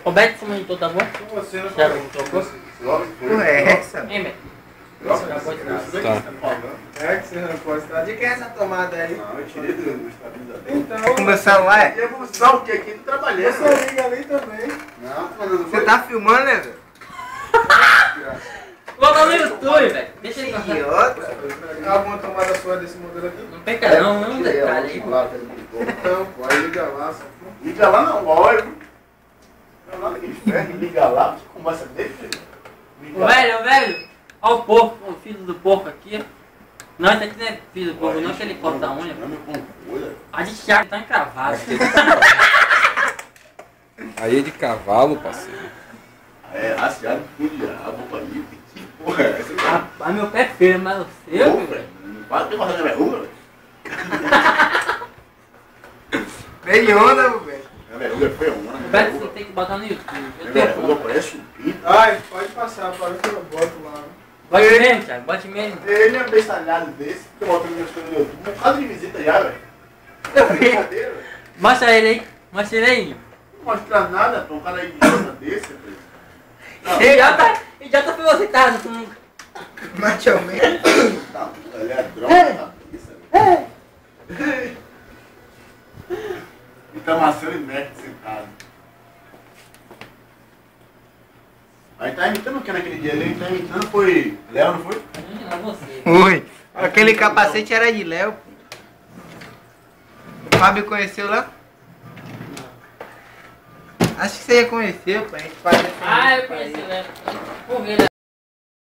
Roberto, você montou, tá bom? Você não Já trocou? Porra, é essa? Hein, Beto? Tá. É que você não pode estar. De quem é essa tomada aí? Não, eu tirei do estabilizador. Então. Com meu celular? E evolução, porque aqui tu trabalhando. Você liga ali também. Não, mano, Você tá filmando, né, velho? Coloca no YouTube, velho. Deixa ele gostar. Idiota. Alguma tomada sua desse modelo aqui? Não peca não, não detalhe aí. Então, pode ligar lá, só. Liga lá não, óleo. Não, lá naquele ferro, liga lá, você conversa dele, filho. Liga lá. Velho. Olha o porco, o filho do porco aqui. Não, esse aqui não é filho do porco, não, que ele corta a unha. A de Thiago tá encravada. Aí é de cavalo, parceiro. É, raciado com o diabo, aí. Que porra é essa? Rapaz, meu pé é feio, mas o seu, Pô, velho. velho. Não para de correr na minha rua, velho. Bem onda, velho. A minha rua é feia, mano. Roberto, você tem que botar no YouTube. A Eu minha tenho rua conta. parece um pinto. Ai, pode passar, para que eu boto lá. Bote mesmo, Thiago, bote mesmo. Ele é bestalhado desse, que eu boto no meu canal no YouTube. Um bocado de visita já, velho. Brincadeira, velho. Mostra ele aí, mostra ele aí. Não mostra nada pra um cara idiota desse, velho. Não, Idiota foi você que tava com... Mais ou menos. não, ele é droga na cabeça, velho. Ele tá amassando e mete sentado. Aí tá imitando o que naquele dia? Ele tá imitando, foi Léo, não foi? Não, você. Ui. Aquele capacete era de Léo. O Fábio conheceu lá? Acho que você ia conhecer, pô. A gente fazia. Ah, eu conheci, né? Por ver, né?